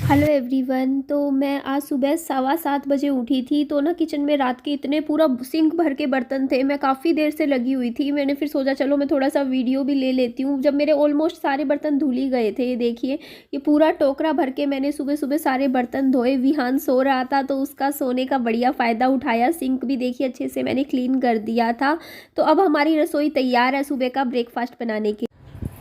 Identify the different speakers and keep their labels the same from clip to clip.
Speaker 1: Hello everyone. तो मैं आज सुबह 7:15 बजे उठी थी। तो ना किचन में रात के इतने पूरा सिंक भर के बर्तन थे। मैं काफ़ी देर से लगी हुई थी। मैंने फिर सोचा चलो मैं थोड़ा सा वीडियो भी ले लेती हूँ। जब मेरे ऑलमोस्ट सारे बर्तन धुल ही गए थे। ये देखिए, ये पूरा टोकरा भर के मैंने सुबह सुबह सारे बर्तन धोए। विहान सो रहा था तो उसका सोने का बढ़िया फ़ायदा उठाया। सिंक भी देखिए अच्छे से मैंने क्लीन कर दिया था। तो अब हमारी रसोई तैयार है सुबह का ब्रेकफास्ट बनाने के।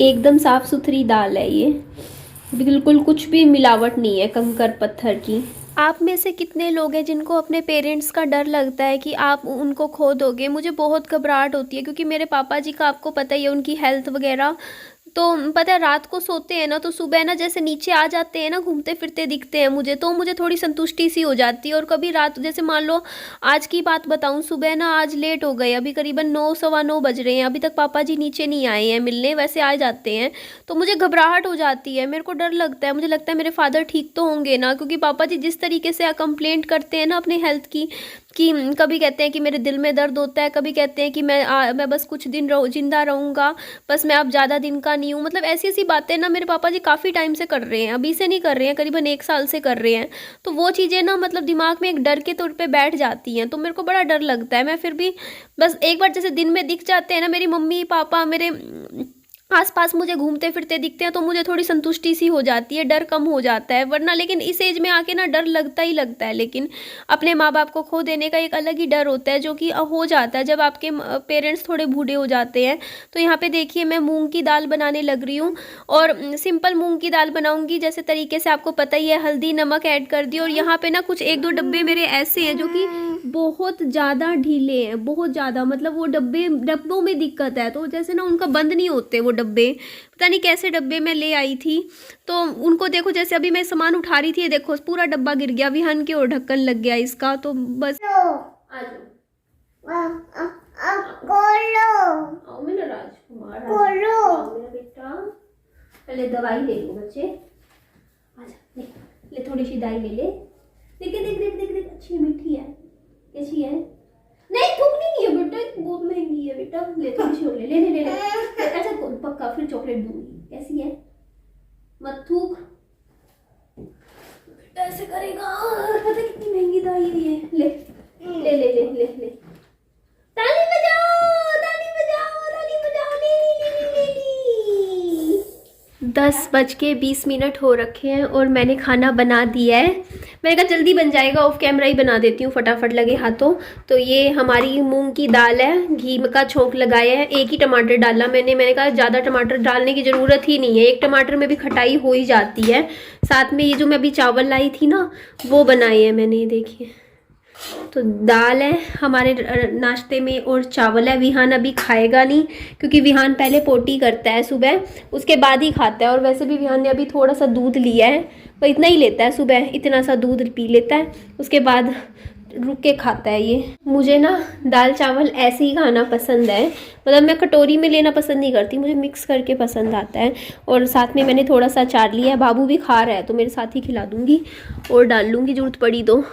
Speaker 1: एकदम साफ़ सुथरी दाल है ये, बिल्कुल कुछ भी मिलावट नहीं है कंकर पत्थर की। आप में से कितने लोग हैं जिनको अपने पेरेंट्स का डर लगता है कि आप उनको खो दोगे? मुझे बहुत घबराहट होती है क्योंकि मेरे पापा जी का आपको पता ही है, उनकी हेल्थ वगैरह। तो पता है रात को सोते हैं ना तो सुबह ना जैसे नीचे आ जाते हैं ना, घूमते फिरते दिखते हैं मुझे, तो मुझे थोड़ी संतुष्टि सी हो जाती है। और कभी रात जैसे मान लो आज की बात बताऊं, सुबह ना आज लेट हो गए, अभी करीबन 9 सवा 9 बज रहे हैं, अभी तक पापा जी नीचे नहीं आए हैं मिलने, वैसे आ जाते हैं। तो मुझे घबराहट हो जाती है, मेरे को डर लगता है, मुझे लगता है मेरे फादर ठीक तो होंगे ना, क्योंकि पापा जी जिस तरीके से कंप्लेंट करते हैं ना अपने हेल्थ की, कि कभी कहते हैं कि मेरे दिल में दर्द होता है, कभी कहते हैं कि मैं बस कुछ दिन जिंदा रहूँगा, बस मैं अब ज़्यादा दिन का नहीं हूँ। मतलब ऐसी ऐसी बातें ना मेरे पापा जी काफ़ी टाइम से कर रहे हैं, अभी से नहीं कर रहे हैं, करीबन 1 साल से कर रहे हैं। तो वो चीज़ें ना मतलब दिमाग में एक डर के तौर पे बैठ जाती हैं, तो मेरे को बड़ा डर लगता है। मैं फिर भी बस एक बार जैसे दिन में दिख जाते हैं ना मेरी मम्मी पापा, मेरे आसपास मुझे घूमते फिरते दिखते हैं, तो मुझे थोड़ी संतुष्टि सी हो जाती है, डर कम हो जाता है। वरना लेकिन इस एज में आके ना डर लगता ही लगता है। लेकिन अपने माँ बाप को खो देने का एक अलग ही डर होता है, जो कि हो जाता है जब आपके पेरेंट्स थोड़े बूढ़े हो जाते हैं। तो यहाँ पे देखिए मैं मूंग की दाल बनाने लग रही हूँ, और सिंपल मूंग की दाल बनाऊंगी जैसे तरीके से, आपको पता ही है। हल्दी नमक ऐड कर दी, और यहाँ पे ना कुछ 1-2 डब्बे मेरे ऐसे हैं जो कि बहुत ज़्यादा ढीले हैं, बहुत ज़्यादा, मतलब वो डब्बों में दिक्कत है, तो जैसे ना उनका बंद नहीं होते वो डब्बे। पता नहीं कैसे डब्बे मैं ले आई थी, तो उनको देखो जैसे अभी मैं सामान उठा रही थी, देखो पूरा डब्बा गिर गया, विहान के और ढक्कन लग गया इसका। तो बस आ जाओ मेरा राजकुमार, मेरा बेटा। पहले दवाई ले लो बच्चे, आजा ले थोड़ी सी दवाई ले ले। देख देख देख देख देख, अच्छी मीठी है, कैसी है? नहीं थूकनी नहीं है बेटा, बहुत महंगी है बेटा, ले थोड़ी सी ले ले ले ले। अच्छा पक्का फिर चॉकलेट दूंगी। कैसी है? मत थूक बेटा, ऐसे करेगा। पता कितनी महंगी दवाई है ये। ले ले ले ले ले ले। ताली बजाओ ताली बजाओ ताली बजाओ। ले ले ले ले ले। 10:20 हो रखे हैं और मैंने खाना बना दिया है। मैंने कहा जल्दी बन जाएगा, ऑफ कैमरा ही बना देती हूँ, फटाफट लगे हाथों। तो ये हमारी मूंग की दाल है, घी का छोंक लगाया है, एक ही टमाटर डाला मैंने कहा ज़्यादा टमाटर डालने की ज़रूरत ही नहीं है, एक टमाटर में भी खटाई हो ही जाती है। साथ में ये जो मैं अभी चावल लाई थी ना, वो बनाए हैं मैंने, देखिए। तो दाल है हमारे नाश्ते में, और चावल है। विहान अभी खाएगा नहीं, क्योंकि विहान पहले पोटी करता है सुबह, उसके बाद ही खाता है। और वैसे भी विहान ने अभी थोड़ा सा दूध लिया है, वो इतना ही लेता है सुबह, इतना सा दूध पी लेता है, उसके बाद रुक के खाता है ये। मुझे ना दाल चावल ऐसे ही खाना पसंद है, मतलब मैं कटोरी में लेना पसंद नहीं करती, मुझे मिक्स करके पसंद आता है। और साथ में मैंने थोड़ा सा अचार लिया है, बाबू भी खा रहा है तो मेरे साथ ही खिला दूँगी, और डाल लूँगी ज़रूरत पड़ी तो।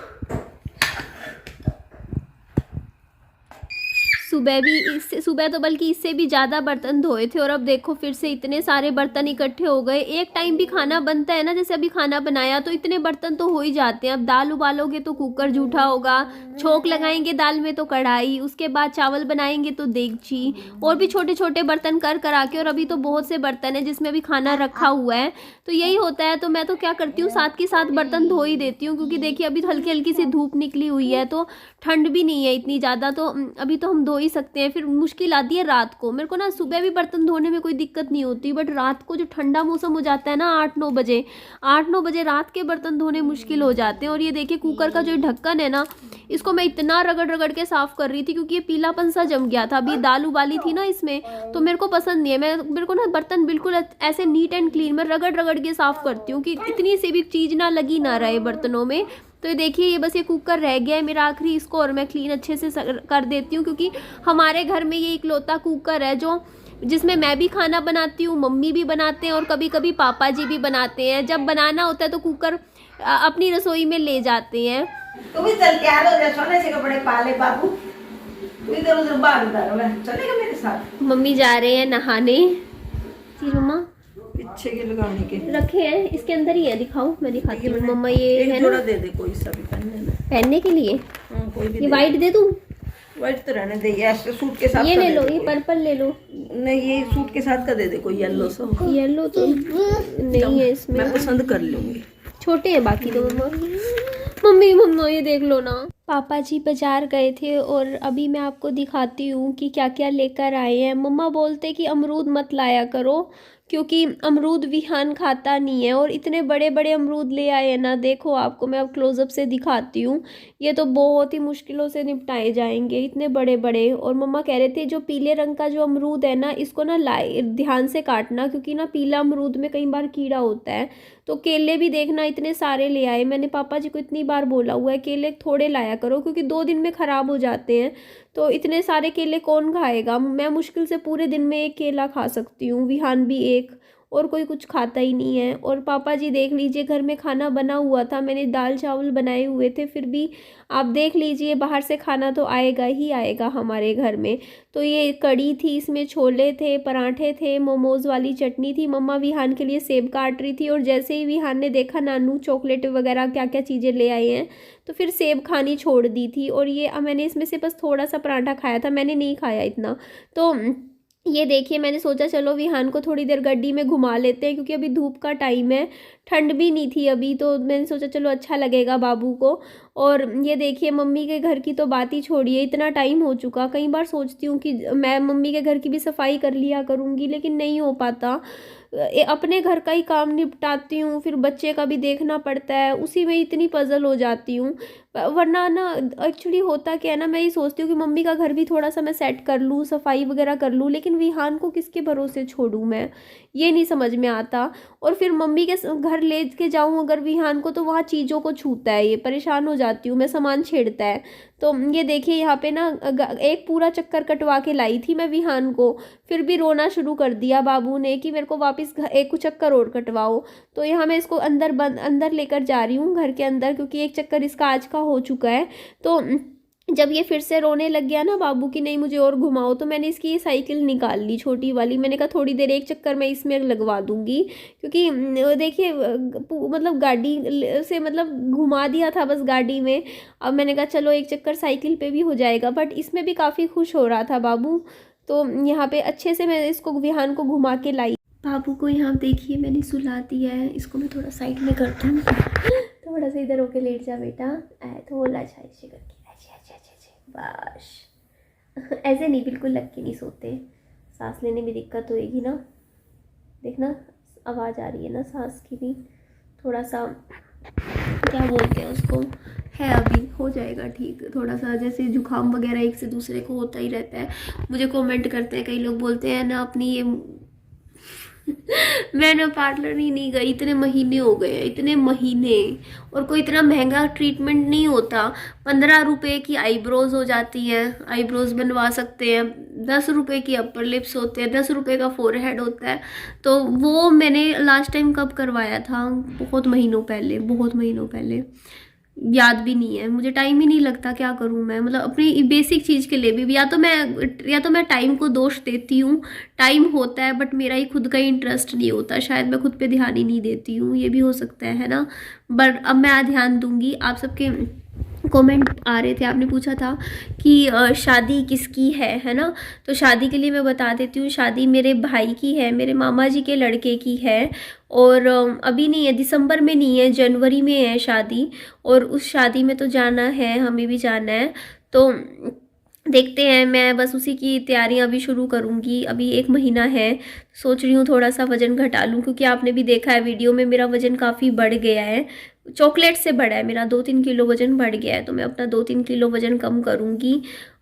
Speaker 1: सुबह तो बल्कि इससे भी ज़्यादा बर्तन धोए थे, और अब देखो फिर से इतने सारे बर्तन इकट्ठे हो गए। एक टाइम भी खाना बनता है ना, जैसे अभी खाना बनाया तो इतने बर्तन तो हो ही जाते हैं। अब दाल उबालोगे तो कुकर जूठा होगा, छोंक लगाएंगे दाल में तो कढ़ाई, उसके बाद चावल बनाएंगे तो देगची, और भी छोटे छोटे बर्तन कर करा के। और अभी तो बहुत से बर्तन है जिसमें अभी खाना रखा हुआ है, तो यही होता है। तो मैं तो क्या करती हूँ, साथ के साथ बर्तन धो ही देती हूँ, क्योंकि देखिए अभी हल्की हल्की सी धूप निकली हुई है, तो ठंड भी नहीं है इतनी ज़्यादा, तो अभी तो हम धो ही सकते हैं। फिर मुश्किल आती है रात को। मेरे को ना सुबह भी बर्तन धोने में कोई दिक्कत नहीं होती, बट रात को जो ठंडा मौसम हो जाता है ना, 8-9 बजे रात के बर्तन धोने मुश्किल हो जाते हैं। और ये देखिए कुकर का जो ढक्कन है ना, इसको मैं इतना रगड़ रगड़ के साफ़ कर रही थी, क्योंकि ये पीलापन सा जम गया था। अभी दाल उबाली थी ना इसमें, तो मेरे को पसंद नहीं है। मेरे को ना बर्तन बिल्कुल ऐसे नीट एंड क्लीन, मैं रगड़ रगड़ के साफ़ करती हूँ कि इतनी सी भी चीज़ ना लगी ना रहे बर्तनों में। तो ये देखिए ये बस ये कुकर रह गया है मेरा आखिरी, इसको और मैं क्लीन अच्छे से कर देती हूँ, क्योंकि हमारे घर में ये इकलौता कुकर है जो जिसमें मैं भी खाना बनाती हूँ, मम्मी भी बनाते हैं, और कभी कभी पापा जी भी बनाते हैं। जब बनाना होता है तो कुकर अपनी रसोई में ले जाते हैं।
Speaker 2: तू भी चल तैयार हो जा, सोने से कपड़े पा ले बाबू, तू इधर उधर भाग चलेगा मेरे साथ।
Speaker 1: मम्मी जा रहे हैं नहाने।
Speaker 2: अच्छे के लगाने के
Speaker 1: रखे हैं, इसके अंदर ही है, दिखाऊं? मैं दिखाती हूँ मम्मा। ये
Speaker 2: एक
Speaker 1: है
Speaker 2: जोड़ा
Speaker 1: ना
Speaker 2: दे दे कोई सा भी
Speaker 1: पहनने के लिए।
Speaker 2: हाँ, कोई भी
Speaker 1: ये वाइट दे दूं?
Speaker 2: व्हाइट तो रहने दे, ये सूट के साथ
Speaker 1: ये
Speaker 2: का
Speaker 1: ले
Speaker 2: दे
Speaker 1: लो,
Speaker 2: दे
Speaker 1: ये
Speaker 2: कोई।
Speaker 1: पर्पल ले लो।
Speaker 2: नहीं, ये सूट के साथ का दे दे कोई येलो सा।
Speaker 1: येलो तो नहीं है इसमें,
Speaker 2: मैं पसंद कर लूंगी।
Speaker 1: छोटे हैं बाकी तो। मम्मी मम्मा ये देख लो ना, पापा जी बाजार गए थे और अभी मैं आपको दिखाती हूँ कि क्या क्या लेकर आए हैं। मम्मा बोलते कि अमरूद मत लाया करो क्योंकि अमरूद विहान खाता नहीं है, और इतने बड़े बड़े अमरूद ले आए हैं ना। देखो आपको मैं अब क्लोजअप से दिखाती हूँ, ये तो बहुत ही मुश्किलों से निपटाए जाएंगे, इतने बड़े बड़े। और मम्मा कह रहे थे जो पीले रंग का जो अमरूद है ना, इसको ना लाए ध्यान से काटना, क्योंकि ना पीला अमरूद में कई बार कीड़ा होता है। तो केले भी देखना इतने सारे ले आए। मैंने पापा जी को इतनी बार बोला हुआ है केले थोड़े लाया करो क्योंकि 2 दिन में ख़राब हो जाते हैं। तो इतने सारे केले कौन खाएगा? मैं मुश्किल से पूरे दिन में 1 केला खा सकती हूँ, विहान भी 1, और कोई कुछ खाता ही नहीं है। और पापा जी देख लीजिए, घर में खाना बना हुआ था, मैंने दाल चावल बनाए हुए थे, फिर भी आप देख लीजिए बाहर से खाना तो आएगा ही आएगा हमारे घर में। तो ये कड़ी थी, इसमें छोले थे, पराठे थे, मोमोज़ वाली चटनी थी। मम्मा विहान के लिए सेब काट रही थी, और जैसे ही विहान ने देखा नानू चॉकलेट वगैरह क्या क्या चीज़ें ले आए हैं, तो फिर सेब खानी छोड़ दी थी। और ये मैंने इसमें से बस थोड़ा सा पराठा खाया था, मैंने नहीं खाया इतना। तो ये देखिए, मैंने सोचा चलो विहान को थोड़ी देर गड्डी में घुमा लेते हैं क्योंकि अभी धूप का टाइम है, ठंड भी नहीं थी अभी, तो मैंने सोचा चलो अच्छा लगेगा बाबू को। और ये देखिए मम्मी के घर की तो बात ही छोड़िए, इतना टाइम हो चुका। कई बार सोचती हूँ कि मैं मम्मी के घर की भी सफाई कर लिया करूँगी, लेकिन नहीं हो पाता। अपने घर का ही काम निपटाती हूँ, फिर बच्चे का भी देखना पड़ता है, उसी में इतनी पजल हो जाती हूँ। वरना ना एक्चुअली होता क्या है ना, मैं ये सोचती हूँ कि मम्मी का घर भी थोड़ा सा मैं सेट कर लूँ, सफाई वगैरह कर लूँ, लेकिन विहान को किसके भरोसे छोड़ूँ मैं, ये नहीं समझ में आता। और फिर मम्मी के घर ले के जाऊँ अगर विहान को, तो वहाँ चीज़ों को छूता है, ये परेशान हो जाती हूँ मैं, सामान छेड़ता है। तो ये देखिए यहाँ पे ना एक पूरा चक्कर कटवा के लाई थी मैं विहान को, फिर भी रोना शुरू कर दिया बाबू ने कि मेरे को वापस एक चक्कर और कटवाओ। तो यहाँ मैं इसको अंदर लेकर जा रही हूँ घर के अंदर, क्योंकि एक चक्कर इसका आज का हो चुका है। तो जब ये फिर से रोने लग गया ना बाबू की नहीं मुझे और घुमाओ, तो मैंने इसकी ये साइकिल निकाल ली छोटी वाली। मैंने कहा थोड़ी देर एक चक्कर मैं इसमें लगवा दूंगी, क्योंकि देखिए मतलब गाड़ी से मतलब घुमा दिया था बस गाड़ी में। अब मैंने कहा चलो एक चक्कर साइकिल पे भी हो जाएगा, बट इसमें भी काफ़ी खुश हो रहा था बाबू। तो यहाँ पे अच्छे से मैं इसको विहान को घुमा के लाई। बाबू को यहाँ देखिए मैंने सुला दिया है, इसको मैं थोड़ा साइड में कर दूँ। थोड़ा सा इधर होके लेट जा बेटा, थोड़ा अच्छा ऐसे करके, बस ऐसे नहीं, बिल्कुल लग के नहीं सोते, सांस लेने में दिक्कत होएगी ना। देखना आवाज़ आ रही है ना सांस की भी, थोड़ा सा क्या बोलते हैं उसको, है अभी हो जाएगा ठीक। थोड़ा सा जैसे जुकाम वगैरह एक से दूसरे को होता ही रहता है। मुझे कमेंट करते हैं कई लोग, बोलते हैं ना अपनी ये मैं ना पार्लर ही नहीं गई, इतने महीने हो गए, इतने महीने, और कोई इतना महंगा ट्रीटमेंट नहीं होता। 15 रुपए की आईब्रोज हो जाती हैं, आईब्रोज बनवा सकते हैं, 10 रुपए की अपर लिप्स होते हैं, 10 रुपए का फोरहेड होता है। तो वो मैंने लास्ट टाइम कब करवाया था, बहुत महीनों पहले, याद भी नहीं है मुझे, टाइम ही नहीं लगता, क्या करूं मैं। मतलब अपनी बेसिक चीज़ के लिए भी या तो मैं टाइम को दोष देती हूँ, टाइम होता है बट मेरा ही खुद का ही इंटरेस्ट नहीं होता, शायद मैं खुद पे ध्यान ही नहीं देती हूँ, ये भी हो सकता है ना। बट अब मैं ध्यान दूंगी। आप सबके कमेंट आ रहे थे, आपने पूछा था कि शादी किसकी है ना। तो शादी के लिए मैं बता देती हूँ, शादी मेरे भाई की है, मेरे मामा जी के लड़के की है। और अभी नहीं है, दिसंबर में नहीं है, जनवरी में है शादी, और उस शादी में तो जाना है, हमें भी जाना है। तो देखते हैं, मैं बस उसी की तैयारियां अभी शुरू करूंगी। अभी 1 महीना है, सोच रही हूँ थोड़ा सा वज़न घटा लूँ, क्योंकि आपने भी देखा है वीडियो में मेरा वज़न काफ़ी बढ़ गया है, चॉकलेट से बढ़ा है मेरा, 2-3 किलो वज़न बढ़ गया है। तो मैं अपना 2-3 किलो वज़न कम करूँगी,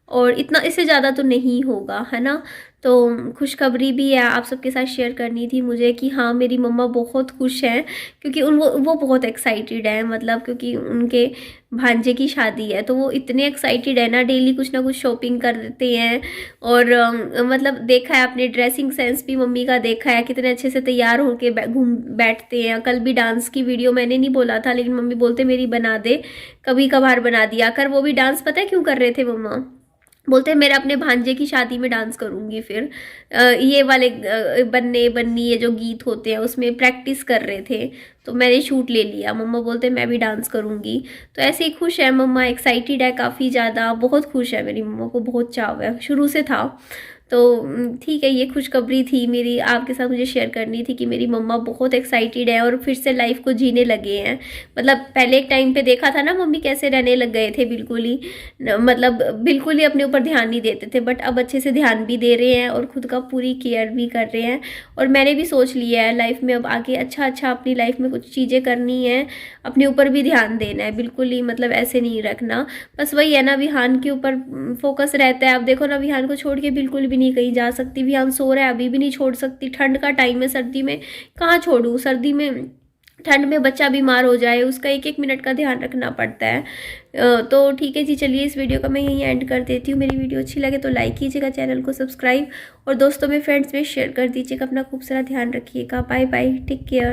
Speaker 1: और इतना इससे ज़्यादा तो नहीं होगा, है ना। तो खुशखबरी भी है आप सबके साथ शेयर करनी थी मुझे कि हाँ मेरी मम्मा बहुत खुश हैं, क्योंकि वो बहुत एक्साइटेड है, मतलब क्योंकि उनके भांजे की शादी है, तो वो इतने एक्साइटेड है ना, डेली कुछ ना कुछ शॉपिंग कर देते हैं। और मतलब देखा है आपने, ड्रेसिंग सेंस भी मम्मी का देखा है, कितने अच्छे से तैयार होके बैठते हैं। कल भी डांस की वीडियो मैंने नहीं बोला था, लेकिन मम्मी बोलते मेरी बना दे, कभी कभार बना दिया कर। वो भी डांस पता है क्यों कर रहे थे मम्मा, बोलते हैं मेरा अपने भांजे की शादी में डांस करूँगी फिर। ये वाले बन्ने बन्नी ये जो गीत होते हैं उसमें प्रैक्टिस कर रहे थे, तो मैंने शूट ले लिया। मम्मा बोलते हैं मैं भी डांस करूँगी। तो ऐसे ही खुश है मम्मा, एक्साइटेड है काफ़ी ज़्यादा, बहुत खुश है मेरी मम्मा को, बहुत चाव है, शुरू से था। तो ठीक है, ये खुशखबरी थी मेरी, आपके साथ मुझे शेयर करनी थी कि मेरी मम्मा बहुत एक्साइटेड है और फिर से लाइफ को जीने लगे हैं। मतलब पहले एक टाइम पे देखा था ना मम्मी कैसे रहने लग गए थे, बिल्कुल ही मतलब बिल्कुल ही अपने ऊपर ध्यान नहीं देते थे, बट अब अच्छे से ध्यान भी दे रहे हैं और खुद का पूरी केयर भी कर रहे हैं। और मैंने भी सोच लिया है लाइफ में अब आगे अच्छा अच्छा अपनी लाइफ में कुछ चीज़ें करनी है, अपने ऊपर भी ध्यान देना है, बिल्कुल ही मतलब ऐसे नहीं रखना। बस वही है ना, विहान के ऊपर फोकस रहता है। अब देखो ना, विहान को छोड़ के बिल्कुल भी नहीं कहीं जा सकती, विहान सो रहा है अभी भी नहीं छोड़ सकती, ठंड का टाइम है, सर्दी में कहाँ छोड़ूँ, सर्दी में ठंड में बच्चा बीमार हो जाए, उसका एक एक मिनट का ध्यान रखना पड़ता है। तो ठीक है जी, चलिए इस वीडियो का मैं यहीं एंड कर देती हूँ। मेरी वीडियो अच्छी लगे तो लाइक कीजिएगा, चैनल को सब्सक्राइब और दोस्तों में फ्रेंड्स में शेयर कर दीजिएगा। अपना खूब सारा ध्यान रखिएगा। Bye bye, take care.